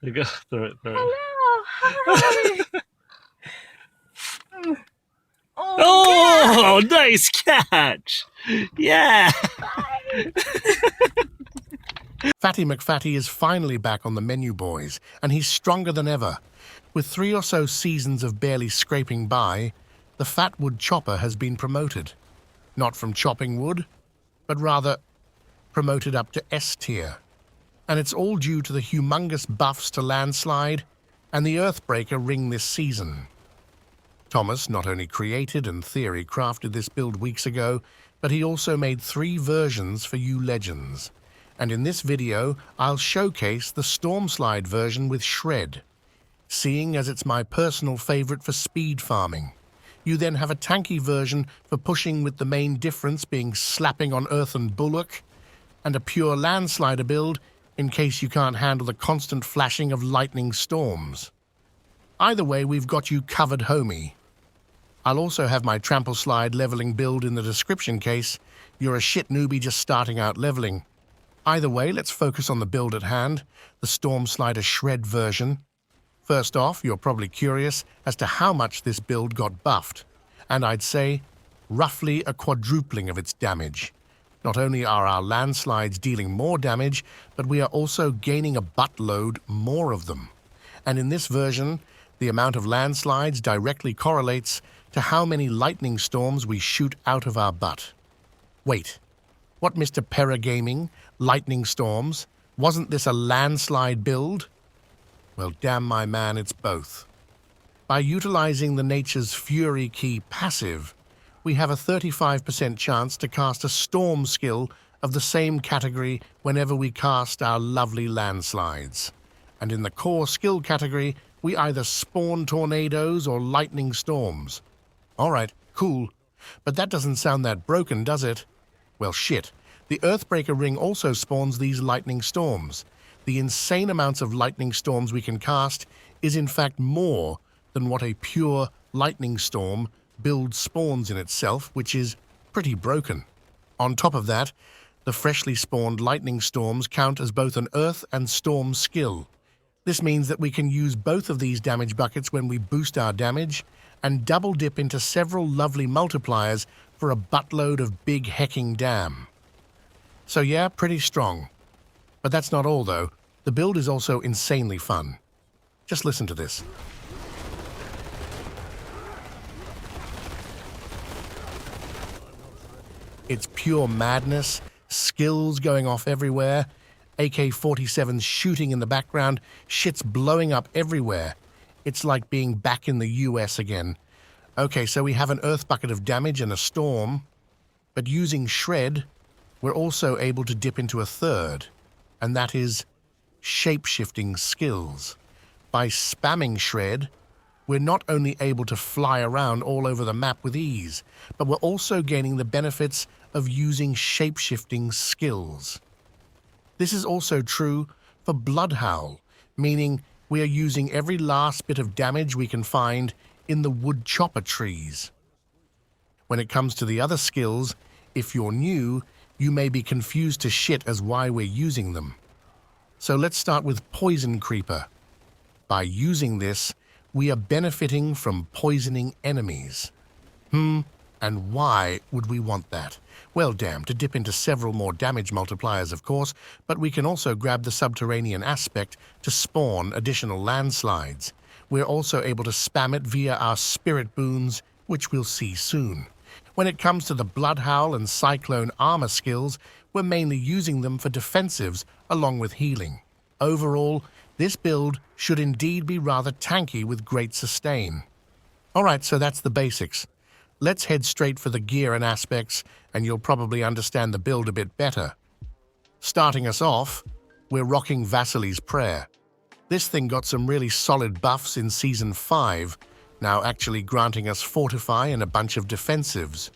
you go. Throw it. Hello, hi. Oh, nice catch! Yeah! Bye. Fatty McFatty is finally back on the menu, boys, and he's stronger than ever. With 3 or so seasons of barely scraping by, the Fat Wood Chopper has been promoted. Not from chopping wood, but rather promoted up to S tier. And it's all due to the humongous buffs to Landslide and the Earthbreaker ring this season. Thomas not only created and theory crafted this build weeks ago, but he also made 3 versions for you legends. And in this video, I'll showcase the Stormslide version with Shred, seeing as it's my personal favorite for speed farming. You then have a tanky version for pushing, with the main difference being slapping on Earthen Bulwark, and a pure Landslider build in case you can't handle the constant flashing of lightning storms. Either way, we've got you covered, homie. I'll also have my Trample Slide leveling build in the description case you're a shit newbie just starting out leveling. Either way, let's focus on the build at hand, the Stormslider Shred version. First off, you're probably curious as to how much this build got buffed, and I'd say roughly a quadrupling of its damage. Not only are our landslides dealing more damage, but we are also gaining a buttload more of them. And in this version, the amount of landslides directly correlates to how many lightning storms we shoot out of our butt. Wait, what, Mr. Perragaming? Lightning storms? Wasn't this a landslide build? Well, damn my man, it's both. By utilizing the Nature's Fury key passive, we have a 35% chance to cast a storm skill of the same category whenever we cast our lovely landslides. And in the core skill category, we either spawn tornadoes or lightning storms. Alright, cool. But that doesn't sound that broken, does it? Well, shit. The Earthbreaker ring also spawns these lightning storms. The insane amounts of lightning storms we can cast is in fact more than what a pure lightning storm build spawns in itself, which is pretty broken. On top of that, the freshly spawned lightning storms count as both an earth and storm skill. This means that we can use both of these damage buckets when we boost our damage and double dip into several lovely multipliers for a buttload of big hecking damn. So yeah, pretty strong. But that's not all though. The build is also insanely fun. Just listen to this. It's pure madness, skills going off everywhere, AK-47s shooting in the background, shit's blowing up everywhere. It's like being back in the US again. Okay, so we have an earth bucket of damage and a storm, but using Shred, we're also able to dip into a third, and that is shape-shifting skills. By spamming Shred, we're not only able to fly around all over the map with ease, but we're also gaining the benefits of using shape-shifting skills. This is also true for Bloodhowl, meaning we are using every last bit of damage we can find in the wood chopper trees. When it comes to the other skills, if you're new, you may be confused to shit as why we're using them. So let's start with Poison Creeper. By using this, we are benefiting from poisoning enemies. And why would we want that? Well, damn, to dip into several more damage multipliers, of course, but we can also grab the subterranean aspect to spawn additional landslides. We're also able to spam it via our spirit boons, which we'll see soon. When it comes to the Bloodhowl and Cyclone armor skills, we're mainly using them for defensives along with healing. Overall, this build should indeed be rather tanky with great sustain. Alright, so that's the basics. Let's head straight for the gear and aspects, and you'll probably understand the build a bit better. Starting us off, we're rocking Vasili's Prayer. This thing got some really solid buffs in Season 5, now actually granting us Fortify and a bunch of defensives.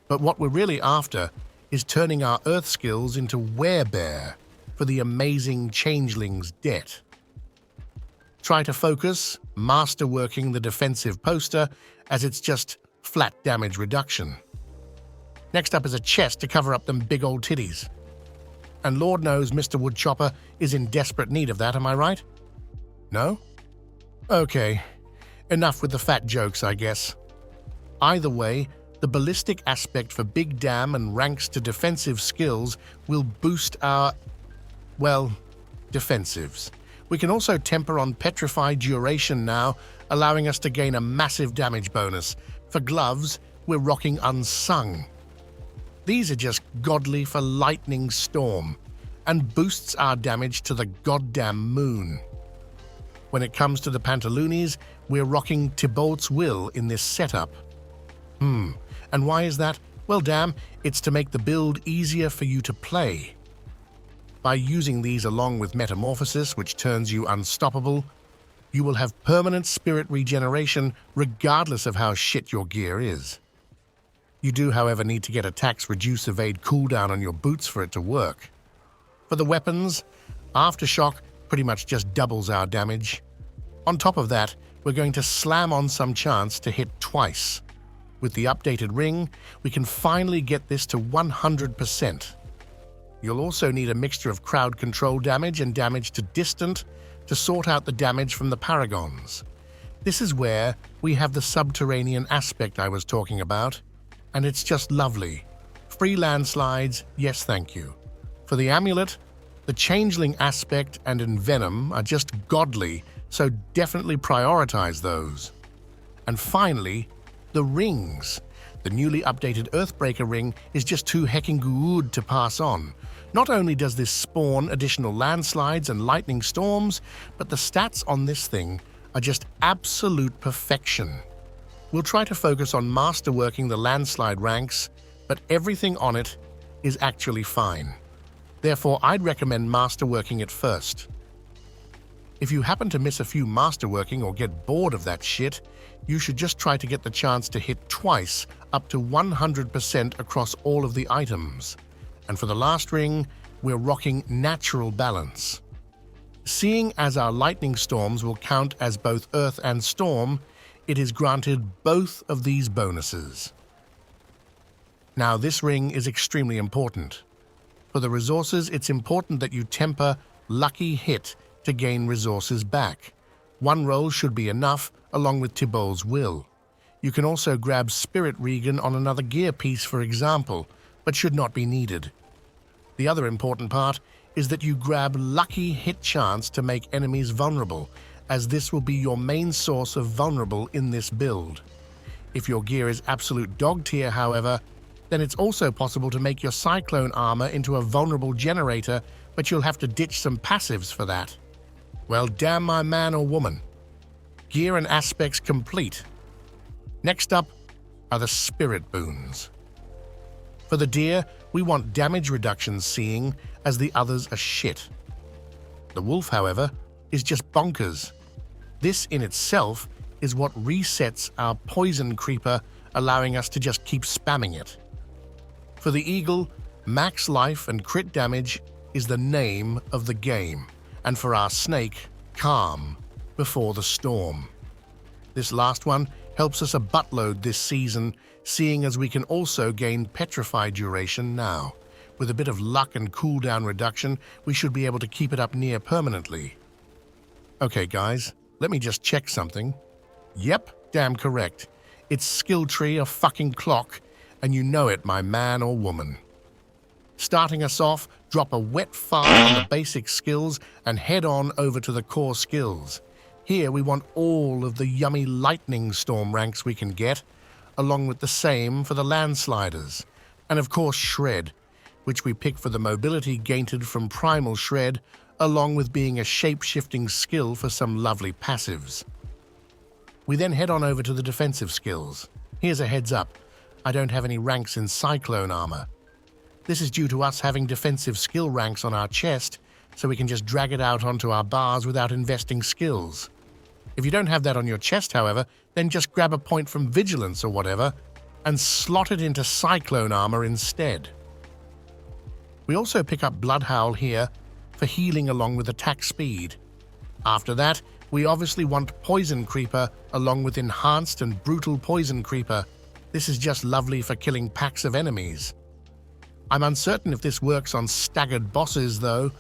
But what we're really after is turning our Earth skills into Werebear for the amazing Changeling's debt. Try to focus, masterworking the defensive poster, as it's just flat damage reduction. Next up is a chest to cover up them big old titties. And Lord knows Mr. Woodchopper is in desperate need of that, am I right? No? Okay, enough with the fat jokes, I guess. Either way, the ballistic aspect for Big Dam and ranks to defensive skills will boost our, well, defensives. We can also temper on petrified duration now, allowing us to gain a massive damage bonus. For gloves, we're rocking Unsung. These are just godly for Lightning Storm, and boosts our damage to the goddamn moon. When it comes to the pantaloonies, we're rocking Thibault's Will in this setup. And why is that? Well, damn, it's to make the build easier for you to play. By using these along with Metamorphosis, which turns you unstoppable, you will have permanent spirit regeneration regardless of how shit your gear is. You do, however, need to get Attacks Reduce Evade cooldown on your boots for it to work. For the weapons, Aftershock pretty much just doubles our damage. On top of that, we're going to slam on some chance to hit twice. With the updated ring, we can finally get this to 100%. You'll also need a mixture of crowd control damage and damage to distant to sort out the damage from the Perragons. This is where we have the subterranean aspect I was talking about, and it's just lovely. Free landslides, yes thank you. For the amulet, the changeling aspect and envenom are just godly, so definitely prioritize those. And finally, the rings. The newly updated Earthbreaker ring is just too hecking good to pass on. Not only does this spawn additional landslides and lightning storms, but the stats on this thing are just absolute perfection. We'll try to focus on masterworking the landslide ranks, but everything on it is actually fine. Therefore, I'd recommend masterworking it first. If you happen to miss a few masterworking or get bored of that shit, you should just try to get the chance to hit twice up to 100% across all of the items. And for the last ring, we're rocking Natural Balance. Seeing as our lightning storms will count as both Earth and Storm, it is granted both of these bonuses. Now, this ring is extremely important. For the resources, it's important that you temper Lucky Hit to gain resources back. One roll should be enough, along with Thibault's Will. You can also grab Spirit Regen on another gear piece, for example, but should not be needed. The other important part is that you grab Lucky Hit Chance to make enemies vulnerable, as this will be your main source of vulnerable in this build. If your gear is absolute dog tier, however, then it's also possible to make your Cyclone armor into a vulnerable generator, but you'll have to ditch some passives for that. Well, damn my man or woman. Gear and aspects complete. Next up are the Spirit Boons. For the deer, we want damage reduction seeing, as the others are shit. The wolf, however, is just bonkers. This in itself is what resets our poison creeper, allowing us to just keep spamming it. For the eagle, max life and crit damage is the name of the game, and for our snake, calm before the storm. This last one helps us a buttload this season, seeing as we can also gain petrified duration now. With a bit of luck and cooldown reduction, we should be able to keep it up near permanently. Okay guys, let me just check something. Yep, damn correct. It's skill tree a fucking clock, and you know it, my man or woman. Starting us off, drop a wet fart on the basic skills and head on over to the core skills. Here we want all of the yummy lightning storm ranks we can get, along with the same for the landsliders. And of course Shred, which we pick for the mobility gained from Primal Shred, along with being a shape-shifting skill for some lovely passives. We then head on over to the defensive skills. Here's a heads up, I don't have any ranks in Cyclone armor. This is due to us having defensive skill ranks on our chest, so we can just drag it out onto our bars without investing skills. If you don't have that on your chest, however, then just grab a point from Vigilance or whatever, and slot it into Cyclone armor instead. We also pick up Bloodhowl here for healing along with attack speed. After that, we obviously want Poison Creeper along with Enhanced and Brutal Poison Creeper. This is just lovely for killing packs of enemies. I'm uncertain if this works on staggered bosses though,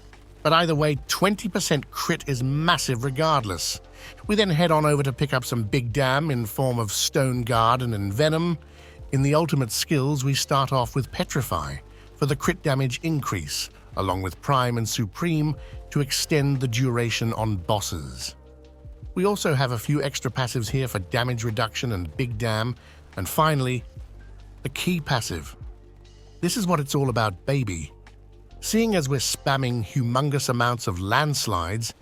But either way, 20% crit is massive regardless. We then head on over to pick up some big dam in form of Stone Guard and Envenom. In the ultimate skills, we start off with Petrify for the crit damage increase, along with Prime and Supreme to extend the duration on bosses. We also have a few extra passives here for damage reduction and big dam, and finally, the key passive. This is what it's all about, baby. Seeing as we're spamming humongous amounts of landslides,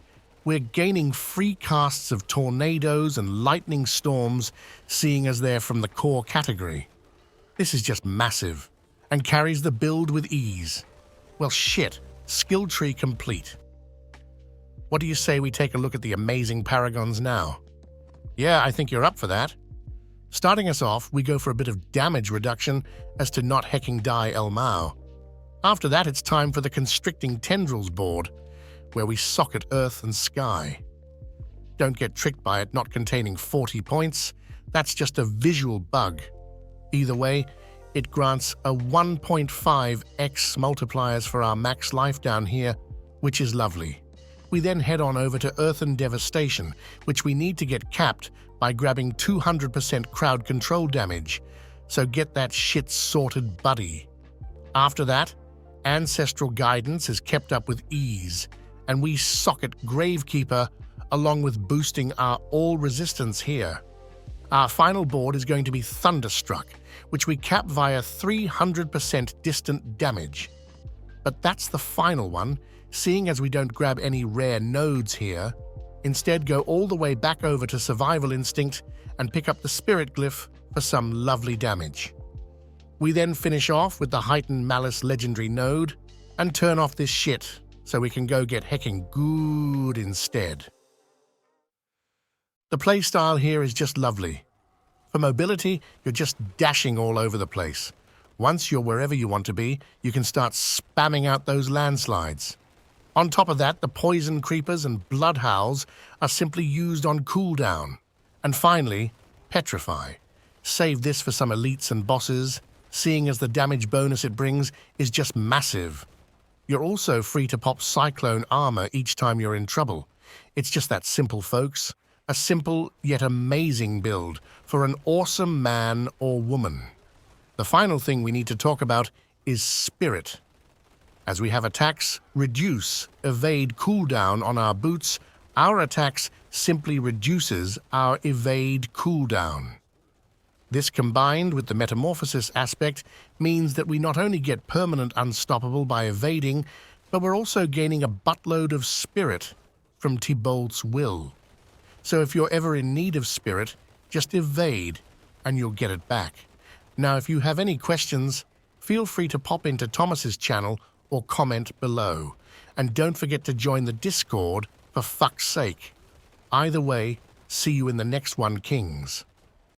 we're gaining free casts of tornadoes and lightning storms, seeing as they're from the core category. This is just massive, and carries the build with ease. Well shit, skill tree complete. What do you say we take a look at the amazing Perragons now? Yeah, I think you're up for that. Starting us off, we go for a bit of damage reduction as to not hecking die El Mao. After that, it's time for the Constricting Tendrils board, where we socket Earth and Sky. Don't get tricked by it not containing 40 points, that's just a visual bug. Either way, it grants a 1.5x multipliers for our max life down here, which is lovely. We then head on over to Earthen Devastation, which we need to get capped by grabbing 200% crowd control damage, so get that shit sorted, buddy. After that, Ancestral Guidance is kept up with ease, and we socket Gravekeeper along with boosting our all resistance here. Our final board is going to be Thunderstruck, which we cap via 300% distant damage. But that's the final one, seeing as we don't grab any rare nodes here. Instead, go all the way back over to Survival Instinct and pick up the Spirit Glyph for some lovely damage. We then finish off with the Heightened Malice Legendary node and turn off this shit so we can go get hecking good instead. The playstyle here is just lovely. For mobility, you're just dashing all over the place. Once you're wherever you want to be, you can start spamming out those landslides. On top of that, the Poison Creepers and Blood Howls are simply used on cooldown. And finally, Petrify. Save this for some elites and bosses, seeing as the damage bonus it brings is just massive. You're also free to pop Cyclone Armor each time you're in trouble. It's just that simple, folks. A simple yet amazing build for an awesome man or woman. The final thing we need to talk about is Spirit. As we have attacks reduce, evade, cooldown on our boots, our attacks simply reduces our evade cooldown. This combined with the Metamorphosis aspect means that we not only get permanent unstoppable by evading, but we're also gaining a buttload of Spirit from Tibolt's will. So if you're ever in need of Spirit, just evade and you'll get it back. Now, if you have any questions, feel free to pop into Thomas's channel or comment below. And don't forget to join the Discord for fuck's sake. Either way, see you in the next one, Kings.